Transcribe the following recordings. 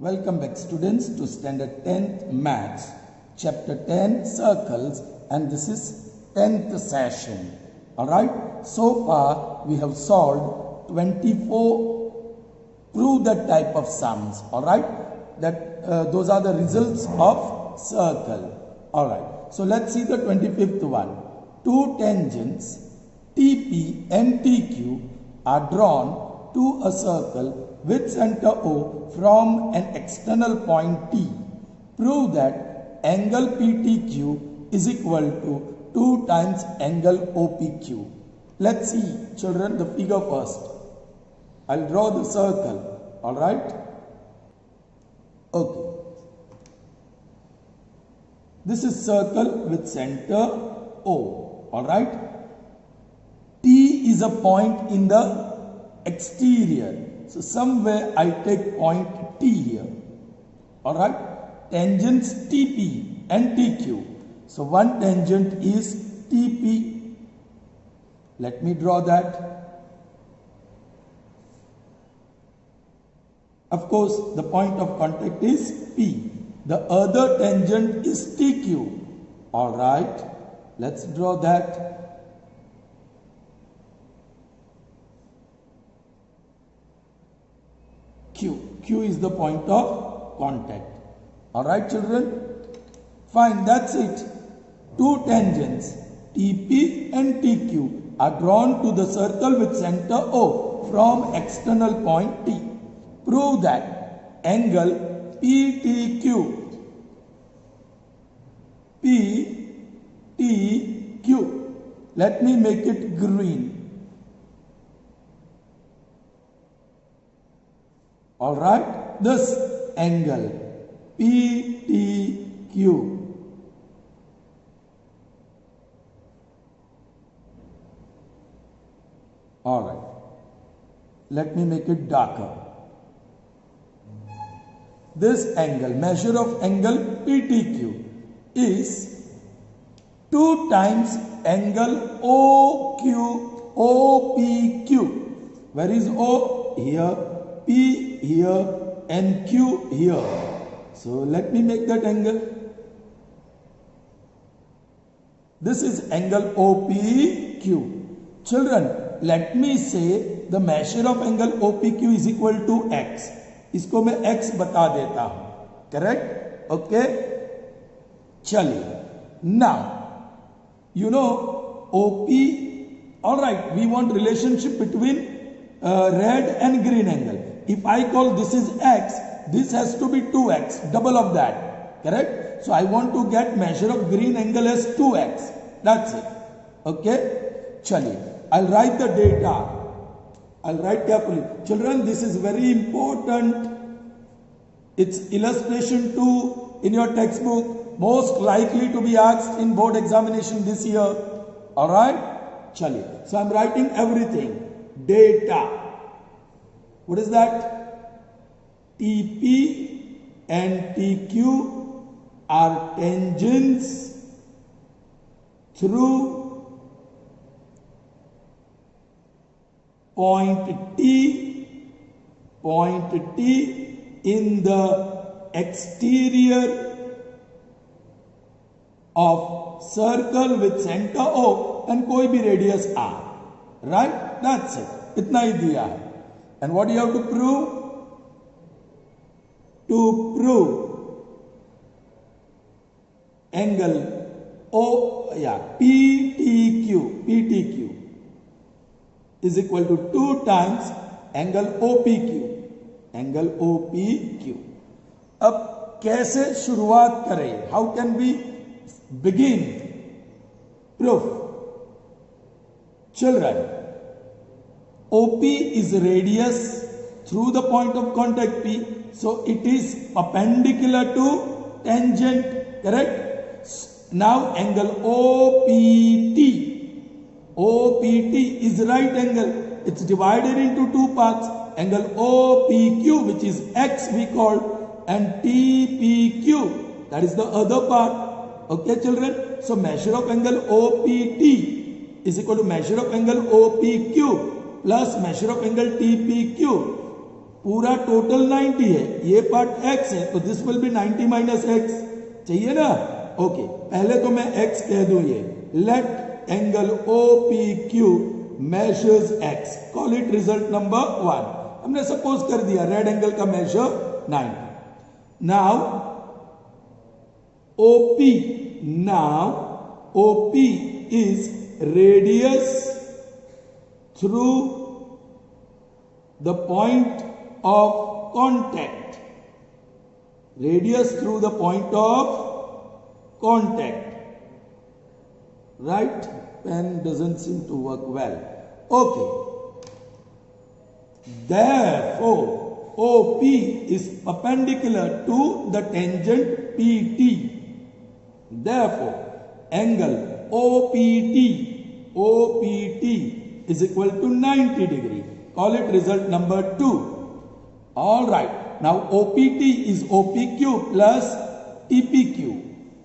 Welcome back students to standard 10th maths chapter 10 circles, and this is 10th session. Alright, so far we have solved 24 prove that type of sums. Alright, that those are the results of circle. Alright, so let's see the 25th one. Two tangents TP and TQ are drawn to a circle with center O from an external point T. Prove that angle PTQ is equal to 2 times angle OPQ. Let's see, children, the figure first. I'll draw the circle. Alright? Okay. This is circle with center O. Alright? T is a point in the exterior. So somewhere I take point T here. Alright. Tangents TP and TQ. So one tangent is TP. Let me draw that. Of course, the point of contact is P. The other tangent is TQ. Alright. Let's draw that. Q. Q is the point of contact. Alright, children? Fine, that's it. Two tangents TP and TQ are drawn to the circle with center O from external point T. Prove that angle PTQ let me make it green. Alright, this angle PTQ alright, let me make it darker. This angle, measure of angle PTQ is 2 times angle OPQ. Where is O? Here. P here and Q here. So let me make that angle. This is angle OPQ. Children, let me say the measure of angle OPQ is equal to X. इसको मैं X बता देता हूं. Correct? Okay? चलिए. Now, you know OP. Alright, we want relationship between red and green angle. If I call this is X, this has to be 2X, double of that. Correct? So I want to get measure of green angle as 2X. That's it. Okay? Chaliye. I'll write the data. I'll write carefully. Children, this is very important. It's illustration 2 in your textbook. Most likely to be asked in board examination this year. Alright? Chaliye. So I'm writing everything. Data. What is that? TP and TQ are tangents through point T in the exterior of circle with center O and कोई भी radius R. Right? That's it. इतना ही दिया है. And what do you have to prove? To prove angle PTQ is equal to 2 times angle OPQ. Angle OPQ. अब कैसे शुरुआत करें? How can we begin? Proof. Children, OP is radius through the point of contact P. So it is perpendicular to tangent. Correct? Now angle OPT is right angle. It's divided into two parts. Angle OPQ, which is X we called, and TPQ, that is the other part. Okay, children? So measure of angle OPT is equal to measure of angle OPQ plus measure of angle TPQ पूरा total 90 है, ये part x है, तो this will be 90 minus x, चाहिए ना? Okay, पहले तो मैं x कह दूं, ये let angle OPQ measures x, call it result number 1. हमने सपोज कर दिया रेड एंगल का measure 90. Now OP is radius through the point of contact. Radius through the point of contact. Right? Pen doesn't seem to work well. Okay. Therefore, OP is perpendicular to the tangent PT. Therefore, angle OPT is equal to 90 degree. Call it result number 2. All right. Now OPT is OPQ plus TPQ.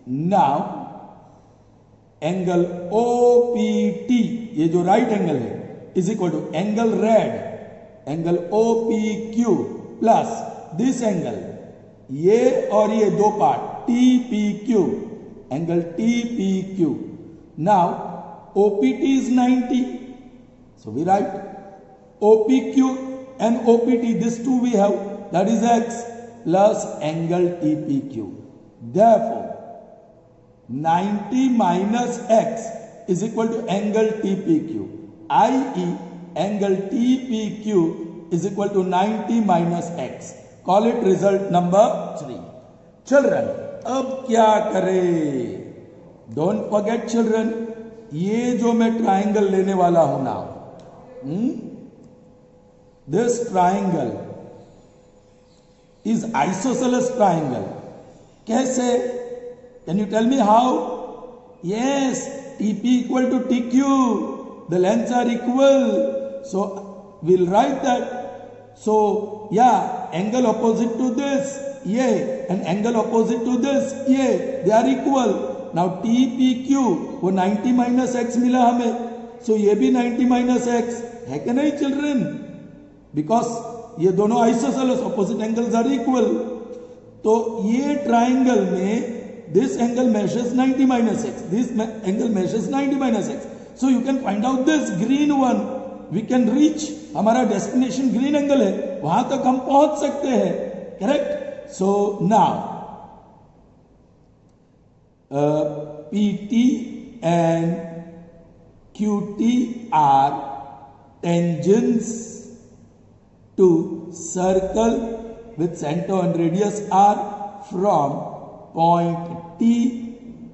Now angle OPT, ये जो right angle है, is equal to angle red, angle OPQ plus this angle, ये और ये दो part TPQ, angle TPQ. Now OPT is 90, so we write OPQ and OPT, this two we have, that is x plus angle TPQ. Therefore 90 minus x is equal to angle TPQ, i.e. angle TPQ is equal to 90 minus x. Call it result number 3. Children, अब क्या करें? Don't forget children, ये जो मैं triangle लेने वाला हूं ना, this triangle is isosceles triangle. कैसे? Can you tell me how? Yes, TP equal to TQ. The lengths are equal. So we'll write that. So yeah, angle opposite to this, yeah, and angle opposite to this, yeah, they are equal. Now TPQ वो 90 minus x मिला हमें. So ये भी 90 minus x है कि नहीं children? Because ये दोनों isosceles opposite angles are equal. तो ये triangle में this angle measures 90 minus x, this angle measures 90 minus x. So you can find out this green one, we can reach, हमारा destination green angle है, वहां तक हम पहुंच सकते हैं, correct? So now PT and QT are tangents to circle with center and radius r from point T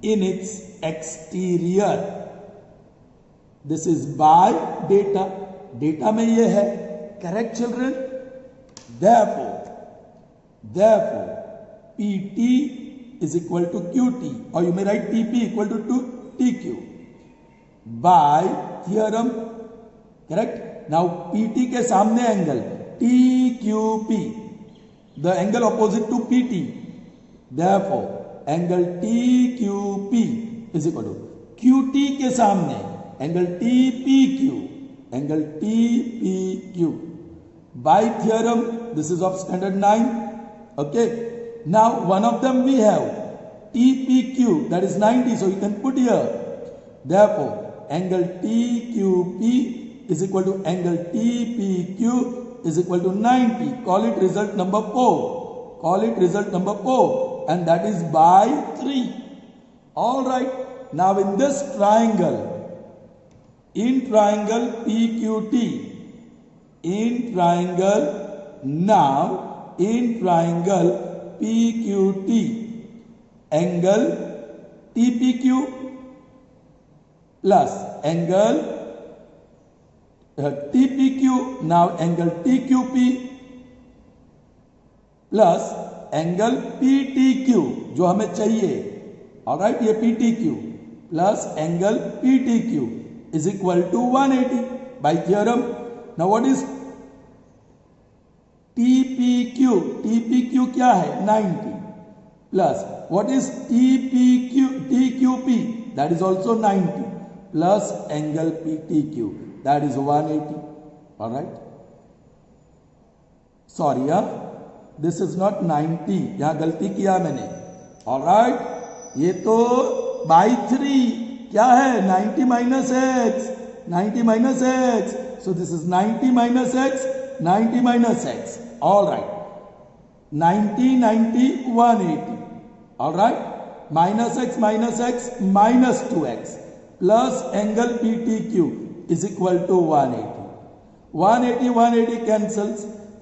in its exterior. This is by data. Data में ये है. Correct children? Therefore, PT is equal to QT, or you may write TP equal to TQ by theorem. Correct? Now PT के सामने angle TQP, the angle opposite to PT. Therefore, angle TQP is equal to QT के सामने angle TPQ by theorem. This is of standard 9. Okay. Now one of them we have TPQ, that is 90, so you can put here. Therefore, angle TQP is equal to angle TPQ is equal to 90. Call it result number 4. Call it result number 4, and that is by 3. All right. Now in this triangle, in triangle PQT, in triangle PQT, angle TPQ plus angle TPQ, now angle TQP plus angle PTQ जो हमें चाहिए. Alright, ये PTQ plus angle PTQ is equal to 180 by theorem. Now what is TPQ? TPQ क्या है? 90 plus what is TQP? That is also 90 plus angle PTQ, that is 180. All right. Sorry this is not 90, यहां गलती किया मैंने। Alright, ये तो by 3 क्या है 90 minus x, 90 minus x, so this is 90 minus x, 90 minus x. Alright, 90 90 180। Alright, minus x minus 2x plus angle PTQ is equal to 180. 180 cancels,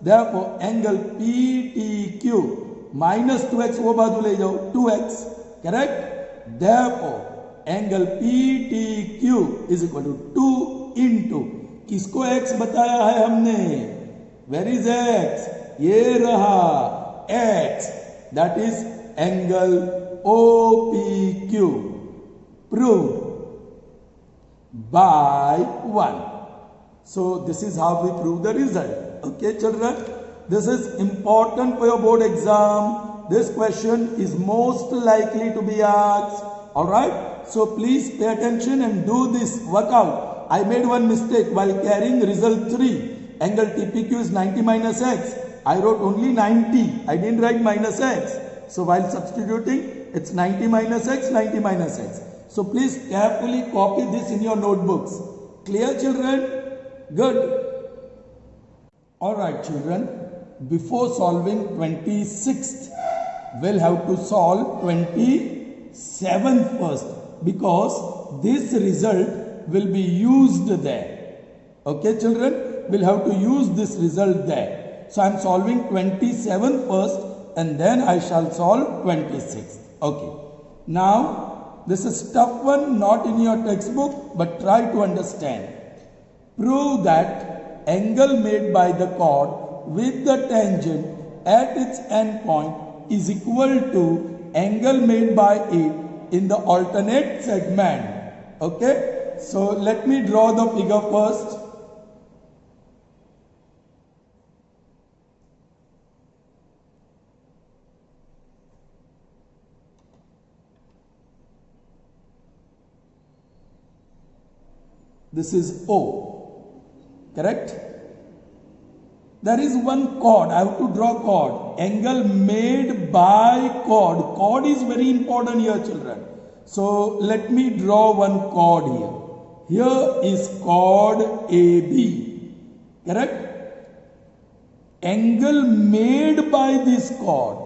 therefore angle PTQ minus 2x वो बाजू ले जाओ 2x, correct? Therefore angle PTQ is equal to 2 into किसको x बताया है हमने? Where is x? ये रहा x, that is angle OPQ, proved by 1. So this is how we prove the result. Okay children, this is important for your board exam. This question is most likely to be asked. Alright, so please pay attention and do this workout. I made one mistake while carrying result 3. Angle TPQ is 90 minus x. I wrote only 90. I didn't write minus x. So while substituting, it's 90 minus x, 90 minus x. So please carefully copy this in your notebooks. Clear children? Good. Alright children, before solving 26th, we'll have to solve 27th first, because this result will be used there. Okay children, we'll have to use this result there. So I'm solving 27th first and then I shall solve 26th. Okay. Now, this is tough one, not in your textbook, but try to understand. Prove that angle made by the chord with the tangent at its end point is equal to angle made by it in the alternate segment. Okay? So let me draw the figure first. This is O, correct? There is one chord, I have to draw chord. Angle made by chord. Chord is very important here children. So let me draw one chord here. Here is chord AB, correct? Angle made by this chord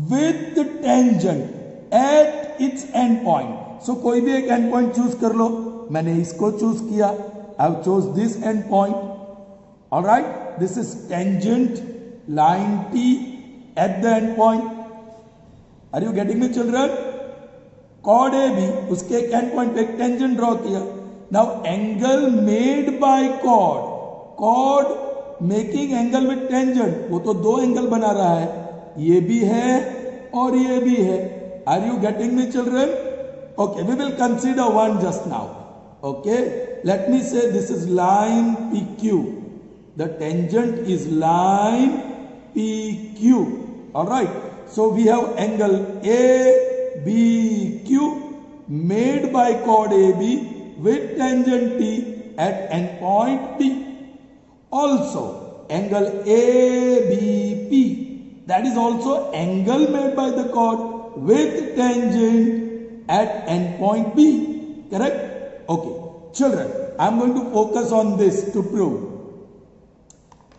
with the tangent at its end point. So कोई भी एक end point choose कर लो. मैंने इसको choose किया. I have chose this end point. All right, this is tangent line T at the end point. Are you getting me children? Chord AB, उसके एक end point पे एक tangent draw किया. Now angle made by chord. Chord making angle with tangent. वो तो दो angle बना रहा है. ये भी है और ये भी है. Are you getting me children? Okay, we will consider one just now. Okay, let me say this is line PQ. The tangent is line PQ. Alright, so we have angle ABQ made by chord AB with tangent T at end point P. Also, angle ABP, that is also angle made by the chord with tangent at end point P. Correct? Okay, children, I am going to focus on this to prove.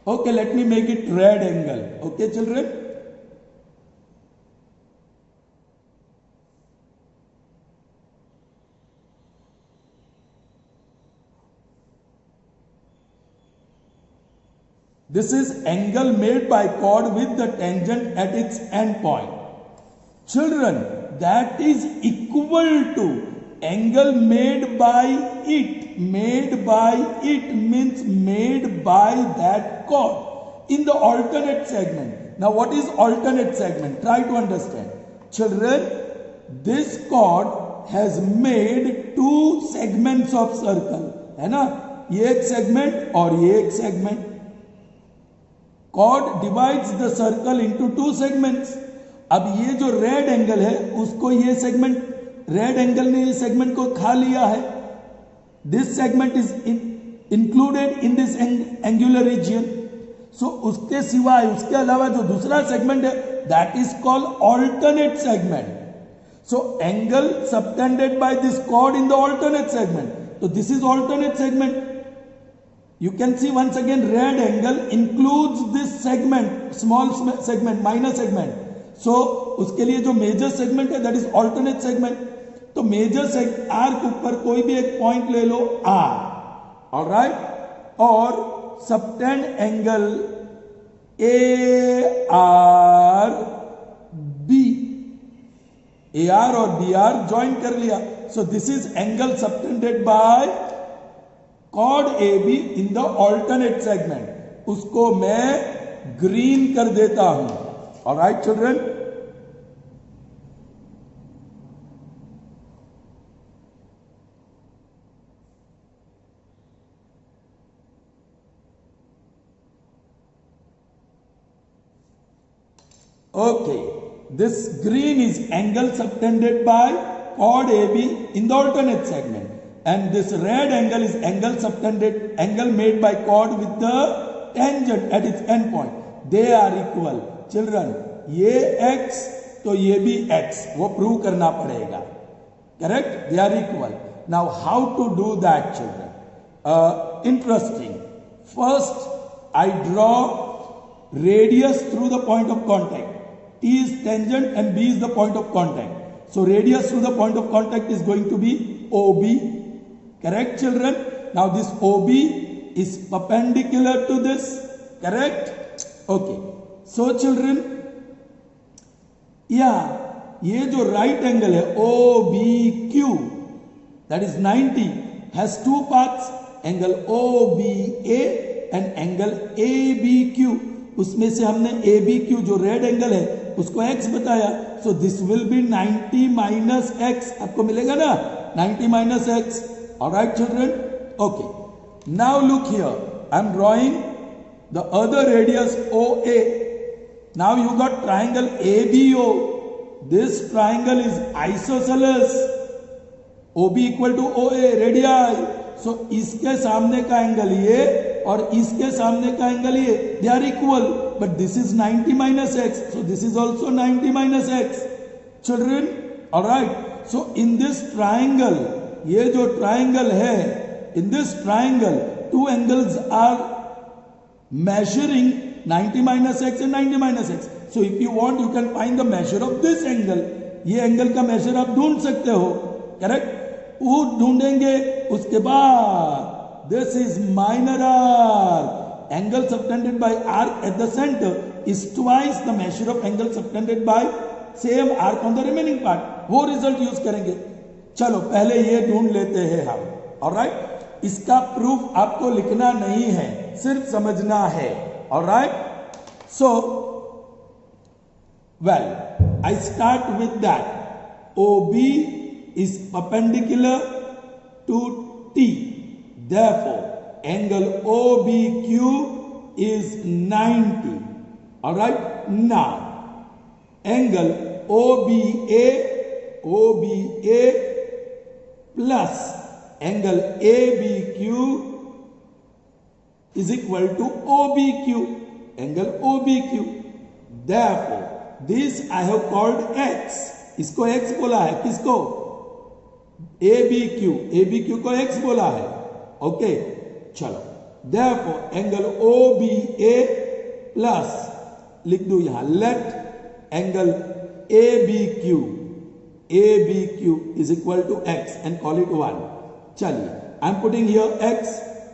Okay, let me make it red angle. Okay, children? This is angle made by chord with the tangent at its end point. Children, that is equal to angle made by it. Made by it means made by that chord in the alternate segment. Now what is alternate segment? Try to understand. Children, this chord has made two segments of circle. है ना? ये एक segment और ये एक segment. Chord divides the circle into two segments. अब ये जो red angle है उसको ये segment रेड एंगल ने ये सेगमेंट को खा लिया है. This segment is included in this angular region. So उसके सिवाय, उसके अलावा जो दूसरा सेगमेंट है, that is called alternate segment. So angle subtended by this chord in the alternate segment. तो this is alternate segment. You can see once again red angle includes this segment, small segment, minor segment. So उसके लिए जो major segment है, that is alternate segment. तो major arc ऊपर कोई भी एक पॉइंट ले लो R, alright, और सबटेंड एंगल ARB, AR और BR ज्वाइन कर लिया. So this is angle subtended by chord AB in the alternate segment. उसको मैं ग्रीन कर देता हूं. Alright children, okay. This green is angle subtended by chord AB in the alternate segment. And this red angle is angle subtended, angle made by chord with the tangent at its end point. They are equal. Children, ये x तो ये भी x, वो prove करना पड़ेगा. Correct? They are equal. Now how to do that, children? Interesting. First, I draw radius through the point of contact. T is tangent and B is the point of contact. So radius through the point of contact is going to be OB. Correct, children? Now this OB is perpendicular to this. Correct? Okay. So children, ये जो right angle है OBQ, that is 90, has two parts, angle OBA and angle ABQ. उसमें से हमने ABQ जो red angle है उसको x बताया. So this will be 90 minus x. आपको मिलेगा ना 90 minus x. Alright children? Okay. Now look here. I am drawing the other radius OA. Now you got triangle ABO. This triangle is isosceles. OB equal to OA, radii. So इसके सामने का angle ये और इसके सामने का angle ये. They are equal. But this is 90 minus x. So this is also 90 minus x. Children? Alright. So in this triangle, ये जो ट्राइंगल है, in this triangle two angles are measuring 90 minus x and 90 minus x. So if you want, you can find the measure of this angle. ये angle का major आप ढूंढ सकते हो. Correct? वो ढूंढेंगे. उसके बाद this is minor arc. Angle subtended bye arc at the centre is twice the measure of angle subtended bye same arc on the remaining part. वो रिजल्ट यूज करेंगे. चलो पहले ये ढूंढ लेते हैं हम. ऑलराइट, इसका प्रूफ आपको लिखना नहीं है, सिर्फ समझना है. Alright, so well I start with that. OB is perpendicular to T. Therefore, angle OBQ is 90. Alright, now angle OBA plus angle ABQ is equal to OBQ, angle OBQ. Therefore, this I have called X. इसको X बोला है. किसको? ABQ. ABQ को X बोला है. Okay, चलो. Therefore, angle OBA plus लिख दो यहां, let angle ABQ is equal to x and call it 1. चलिए, I am putting here x.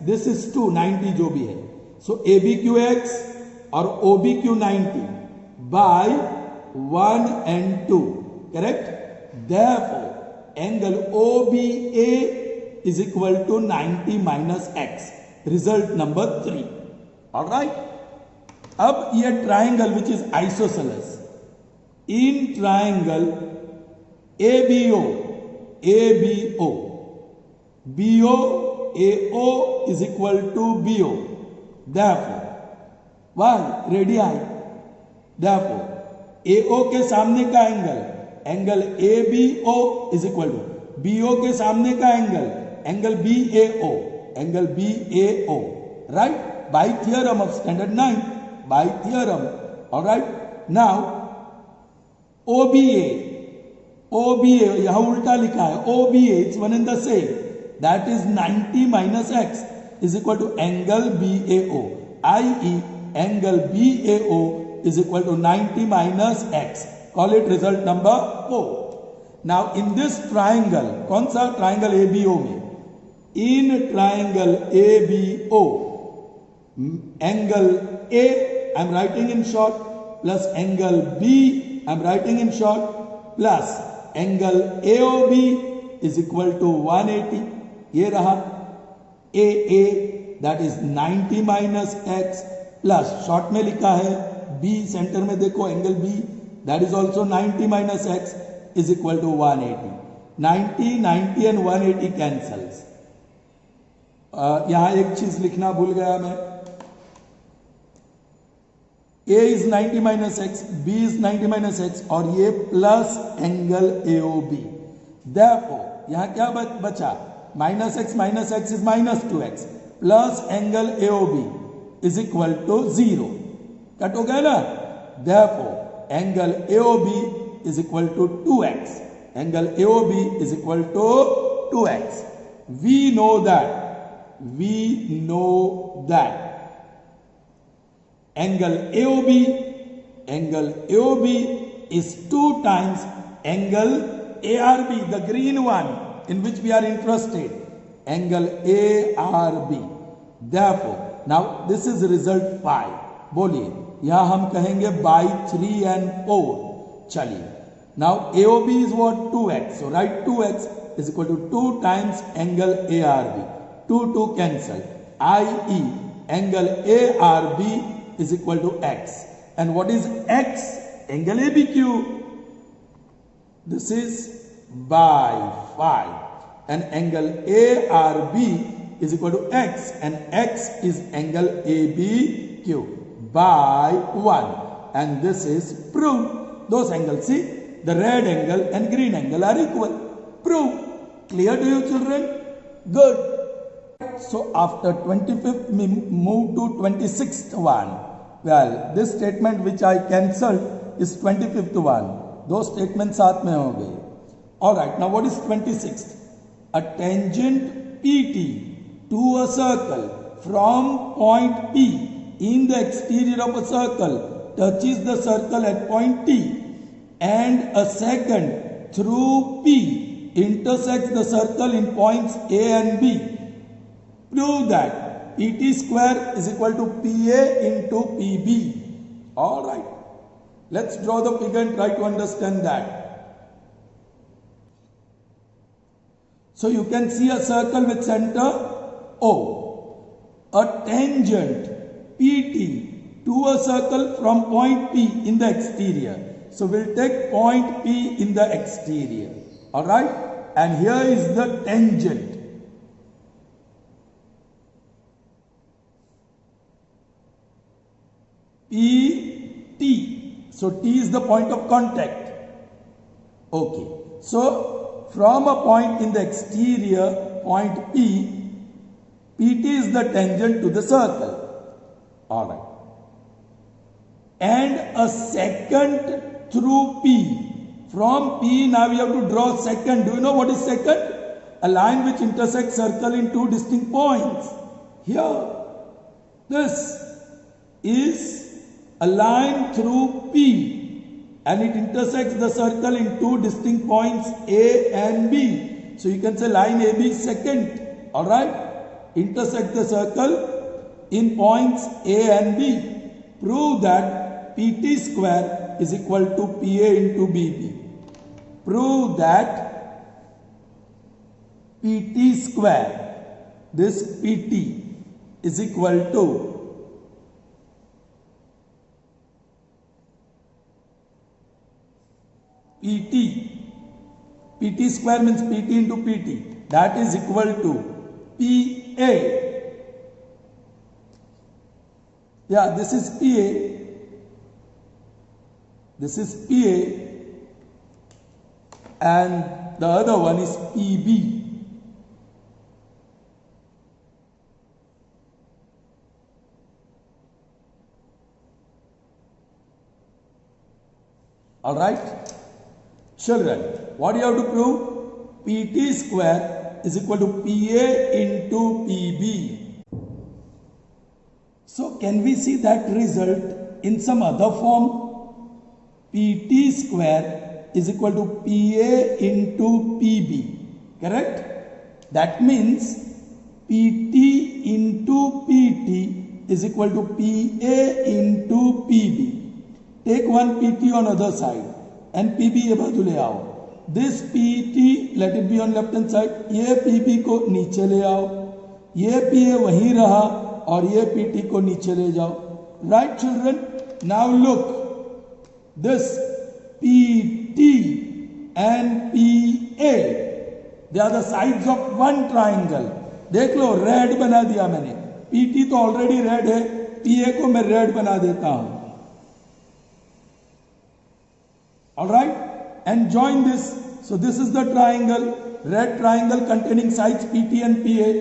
This is 2, 90 जो भी है. So ABQ x और OBQ 90 by 1 and 2. Correct? Therefore, angle OBA is equal to 90 minus x. Result number 3. Alright? अब ये triangle which is isosceles. In triangle ABO, BO is equal to BO. Therefore, why? Radii. Therefore, AO के सामने का angle ABO is equal to BO के सामने का angle BAO, right? by theorem of standard 9, by theorem. All right. Now OBA, OBA यहाँ उल्टा लिखा है, OBA it's one and the same, that is 90 minus x is equal to angle BAO, i.e. angle BAO is equal to 90 minus x. Call it result number 4. Now in this triangle, कौन सा triangle ABO में, in triangle ABO, angle A I am writing in short plus angle B I am writing in short plus angle AOB is equal to 180. ये रहा AA that is 90 minus x plus short में लिखा है B, centre में देखो angle B that is also 90 minus x is equal to 180. 90, 90 and 180 cancels. यहाँ एक चीज लिखना भूल गया मैं, A is 90 minus x, B is 90 minus x और ये प्लस एंगल AOB. Therefore यहाँ क्या बचा, minus x is minus 2x plus angle AOB is equal to 0. Cut हो गया ना. Therefore angle AOB is equal to 2x. Angle AOB is equal to 2x. We know that angle AOB is 2 times angle ARB, the green one in which we are interested, angle ARB. Therefore now this is result 5. बोलिए यहां हम कहेंगे by 3 and 4. चलिए, now AOB is what, 2x, so write 2x is equal to 2 times angle ARB. 2 cancel, i.e. angle ARB is equal to x. And what is x? Angle ABQ. This is by 5. And angle ARB is equal to x. And x is angle ABQ by 1. And this is proved. Those angles, see, the red angle and green angle are equal. Proved. Clear to you, children? Good. So after 25th we move to 26th one. Well, this statement which I cancelled is 25th one. Those statements साथ में हो गए. Alright, now what is 26th? A tangent PT to a circle from point P in the exterior of a circle touches the circle at point T, and a second through P intersects the circle in points A and B. Prove that PT square is equal to PA into PB. Alright. Let's draw the figure and try to understand that. So you can see a circle with center O. A tangent PT to a circle from point P in the exterior. So we'll take point P in the exterior. Alright. And here is the tangent. T. So T is the point of contact. Okay. So from a point in the exterior, point P, PT is the tangent to the circle. Alright. And a second through P. From P now we have to draw second. Do you know what is second? A line which intersects circle in 2 distinct points. Here. This is a line through P, and it intersects the circle in 2 distinct points A and B. So you can say line AB is second. Alright. Intersect the circle in points A and B. Prove that PT square is equal to PA into BP. Prove that PT square, this PT, is equal to PT square means PT into PT. That is equal to PA. Yeah, this is PA. This is PA. And the other one is PB. All right, children, what do you have to prove? PT square is equal to PA into PB. So can we see that result in some other form? PT square is equal to PA into PB, correct? That means PT into PT is equal to PA into PB. Take one PT on other side and PB ये बाजू ले आओ. This PT let it be on left hand side. ये PB को नीचे ले आओ. ये PA वहीं रहा और ये PT को नीचे ले जाओ. Right, children? Now look. This PT and PA, they are the sides of one triangle. देख लो, रेड बना दिया मैंने. PT तो ऑलरेडी रेड है, PA को मैं रेड बना देता हूं. All right, and join this. So this is the triangle, red triangle containing sides PT and PA.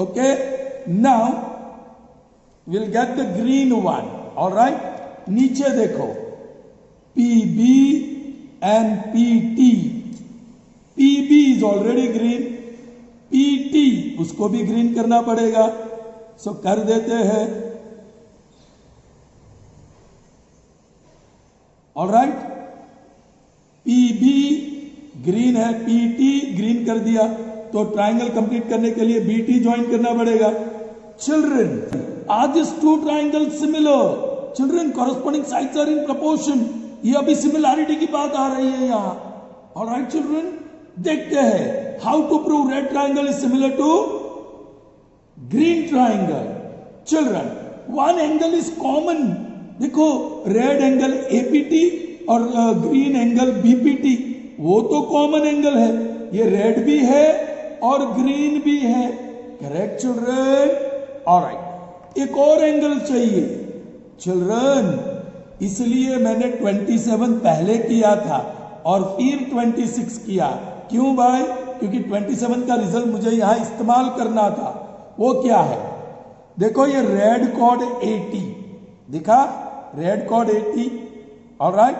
Okay, now we'll get the green one. All right, नीचे देखो, PB and PT. PB is already green. PT उसको भी green करना पड़ेगा. So कर देते हैं. All right. PB green है, PT ग्रीन कर दिया, तो ट्राइंगल कंप्लीट करने के लिए BT ज्वाइन करना पड़ेगा. Children, are this two triangle similar? Children, corresponding sides are in proportion. ये अभी सिमिलैरिटी की बात आ रही है यहां. ऑलराइट चिल्ड्रन, देखते हैं how to prove red triangle is similar to green triangle. Children, one angle is common. देखो, रेड एंगल APT और ग्रीन एंगल BPT, वो तो कॉमन एंगल है. ये रेड भी है और ग्रीन भी है. Correct children? ऑलराइट, एक और एंगल चाहिए चिल्ड्रन, इसलिए मैंने 27 पहले किया था और फिर 26 किया. क्यों भाई? क्योंकि 27 का रिजल्ट मुझे यहां इस्तेमाल करना था. वो क्या है? देखो, ये रेड कॉर्ड 80 दिखा, रेड कॉर्ड 80. ऑलराइट,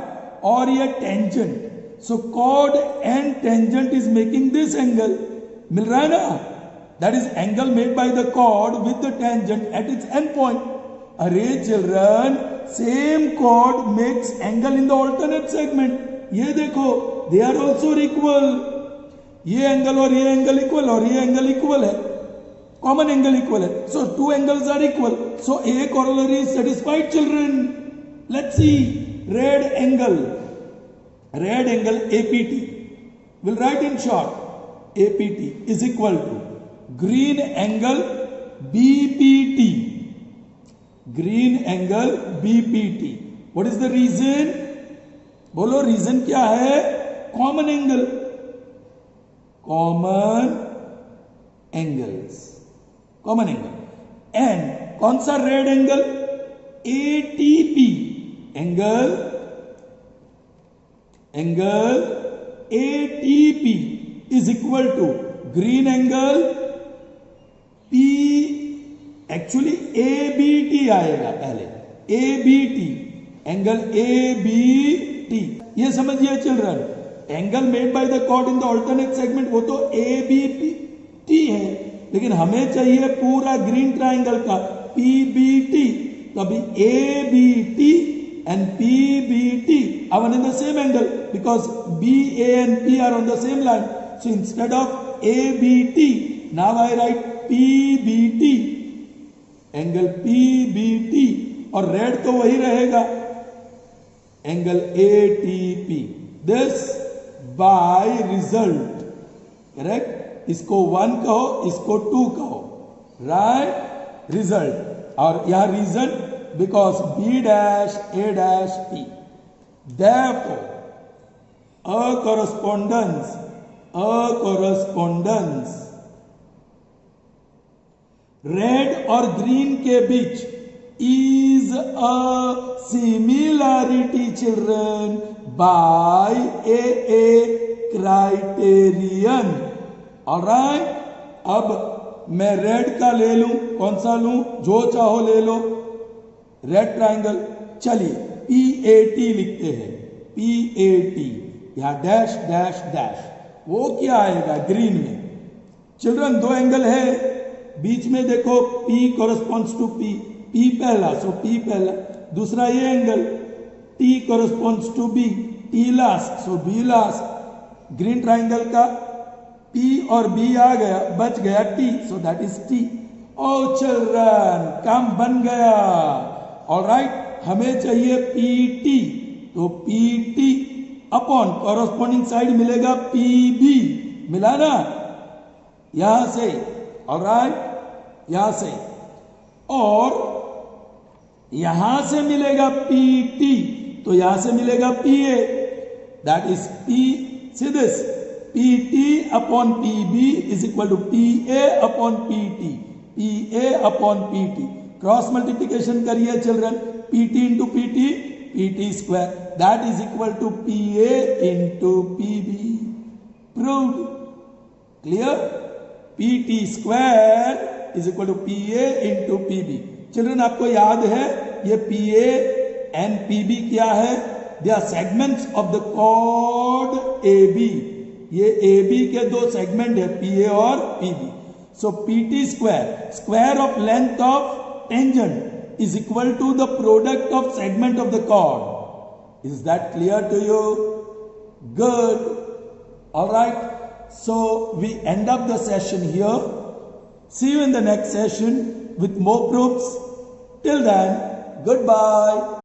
और ये tangent. So chord and tangent is making this angle. मिल रहा है ना? That is angle made by the chord with the tangent at its end point. अरे children, same chord makes angle in the alternate segment. ये देखो, they are also equal. ये angle और ये एंगल इक्वल और ये एंगल इक्वल है. Common angle equal है. So two angles are equal. So a corollary is satisfied children. Let's see. Red angle APT, we'll write in short APT is equal to green angle BPT. Green angle BPT. What is the reason? बोलो, reason क्या है? Common angle. Common angles, common angle. And कौन सा red angle? ATP. Angle ATP is equal to green angle P. Actually ABT आएगा पहले. ABT, angle ABT. ये समझिए चिल्ड्रन, angle made by the chord in the alternate segment वो तो ABT है, लेकिन हमें चाहिए पूरा ग्रीन ट्राइंगल का PBT. तो अभी ABT and PBT are in the same angle because BA and P are on the same line. So instead of ABT, now I write PBT. Angle PBT और red तो वही रहेगा, angle ATP. This by result. Correct? इसको 1 कहो, इसको 2 कहो. Right? Result. और यह reason because B dash A dash P. Therefore, a correspondence red और ग्रीन के बीच is a similarity children by a criterion. alright, अब मैं रेड का ले लूं, कौन सा लूं? जो चाहो ले लो. Red triangle. चलिए PAT लिखते हैं. PAT, या डैश डैश डैश, वो क्या आएगा ग्रीन में। चिल्ड्रन दो एंगल है, बीच में देखो P corresponds to P, P पहला सो P पहला, दूसरा ये angle T corresponds to B, T last so B last. Green triangle का P और B आ गया, बच गया T, so that is T। ओ चिल्ड्रन काम बन गया। ऑलराइट, हमें चाहिए PT, तो PT अपॉन कॉरेस्पॉन्डिंग साइड मिलेगा PB, मिला ना यहां से। ऑलराइट, यहां से, और यहां से मिलेगा PT, तो यहां से मिलेगा PA, that is P, see this, PT upon PB is equal to PA upon PT, PA upon PT। Cross multiplication करिए children, PT into PT, PT square, that is equal to PA into PB। Proved, clear. PT square is equal to PA into PB। Children आपको याद है ये PA and PB क्या है? They are segments of the chord AB। ये AB के दो segment है, PA और PB। So PT square, square of length of tangent is equal to the product of segment of the chord. Is that clear to you? Good. All right, so we end up the session here. See you in the next session with more proofs. Till then, goodbye.